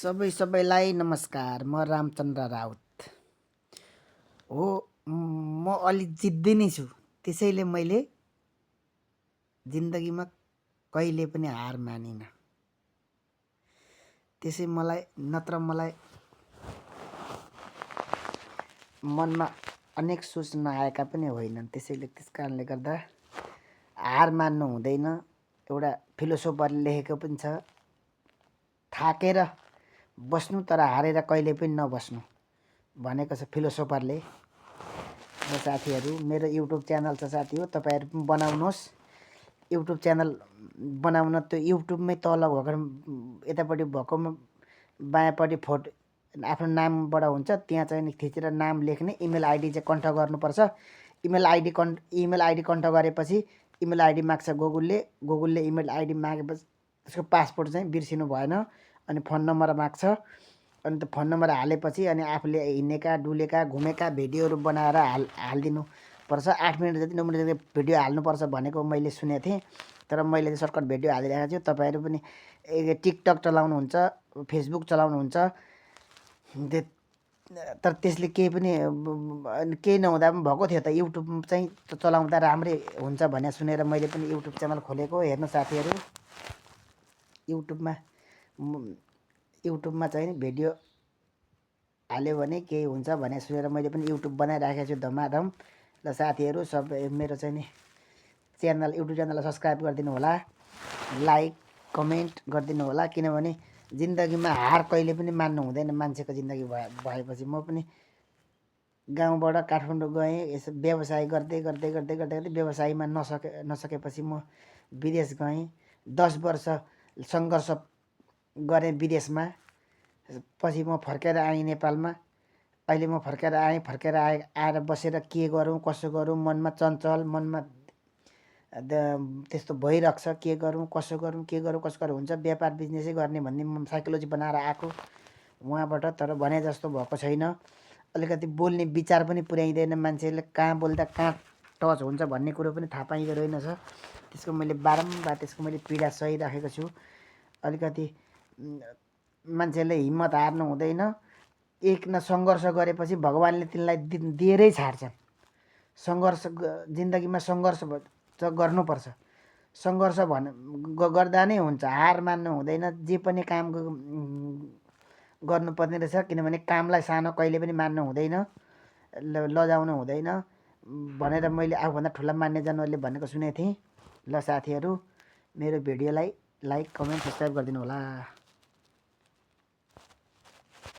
सबैलाई नमस्कार। म रामचन्द्र राउत हो। म अलि जिद्दी नै छु, त्यसैले मैले जिन्दगीमा कहिले पनि हार मानिनँ। त्यसै मलाई मलाई मनमा अनेक सोच नआएका पनि होइनन्। त्यसैले त्यसकारणले गर्दा हार मान्नु हुँदैन। एउटा फिलोसोफरले लेखेको पनि छ, थाकेर बस्नु तर हारेर कहिले पनि नबस्नु भनेको छ फिलोसोफरले। र साथीहरू, मेरो युट्युब च्यानल छ साथी हो, तपाईँहरू पनि बनाउनुहोस्। युट्युब च्यानल बनाउन त्यो युट्युबमै तल भएको यतापट्टि भएकोमा बायाँपट्टि फोटो आफ्नो नामबाट हुन्छ, त्यहाँ चाहिँ थिचेर नाम लेख्ने, इमेल आइडी चाहिँ कन्ठ गर्नुपर्छ। इमेल आइडी कन्ठ गरेपछि इमेल आइडी माग्छ गुगलले इमेल आइडी मागेपछि त्यसको पासपोर्ट चाहिँ बिर्सिनु भएन। अनि फोन नम्बर माग्छ, अनि त्यो फोन नम्बर हालेपछि अनि आफूले हिँडेका डुलेका घुमेका भिडियोहरू बनाएर हालिदिनु पर्छ। 8 मिनट जति 9 मिनट जति भिडियो हाल्नुपर्छ भनेको मैले सुनेको थिएँ, तर मैले चाहिँ सर्टकट भिडियो हालिरहेको छु। तपाईँहरू पनि टिकटक चलाउनुहुन्छ, फेसबुक चलाउनुहुन्छ, तर त्यसले केही नहुँदा पनि भएको थियो त। युट्युब चाहिँ चलाउँदा राम्रै हुन्छ भनेर सुनेर मैले पनि युट्युब च्यानल खोलेको। हेर्नु साथीहरू, युट्युबमा चाहिँ भिडियो हाल्यो भने केही हुन्छ भनेर सुनेर मैले पनि युट्युब बनाइराखेको छु धमाधम। ल साथीहरू, सब मेरो चाहिँ नि युट्युब च्यानललाई सब्सक्राइब गरिदिनु होला, लाइक कमेन्ट गरिदिनु होला। किनभने जिन्दगीमा हार कहिले पनि मान्नु हुँदैन मान्छेको जिन्दगी भएपछि। म पनि गाउँबाट काठमाडौँ गएँ, यसो व्यवसाय गर्दै व्यवसायमा नसकेपछि म विदेश गएँ। 10 वर्ष सङ्घर्ष गरेँ विदेशमा। पछि म फर्केर आएँ नेपालमा। अहिले म फर्केर आएर बसेर के गरौँ कसो गरौँ, मनमा चञ्चल, मनमा त्यस्तो भइरहेको छ। के गरौँ कसो गरौँ हुन्छ। व्यापार बिजनेसै गर्ने भन्ने म साइकोलोजी बनाएर आएको उहाँबाट, तर भने जस्तो भएको छैन। अलिकति बोल्ने विचार पनि पुर्याइँदैन मान्छेले, कहाँ बोल्दा कहाँ टच हुन्छ भन्ने कुरो पनि थाहा पाइँदो रहेनछ। त्यसको मैले बारम्बार पीडा सहिराखेको छु। अलिकति मान्छेले हिम्मत हार्नु हुँदैन। एक न सङ्घर्ष गरेपछि भगवान्ले तिनलाई दिएरै छाड्छन्। सङ्घर्ष जिन्दगीमा सङ्घर्ष गर्नुपर्छ। सङ्घर्ष गर्दा नै हुन्छ, हार मान्नु हुँदैन। जे पनि काम गर्नुपर्ने रहेछ, किनभने कामलाई सानो कहिले पनि मान्नु हुँदैन, लजाउनु हुँदैन भनेर मैले आफूभन्दा ठुला मान्ने जनहरूले भनेको सुनेको थिएँ। ल साथीहरू, मेरो भिडियोलाई लाइक कमेन्ट सब्सक्राइब गरिदिनु होला।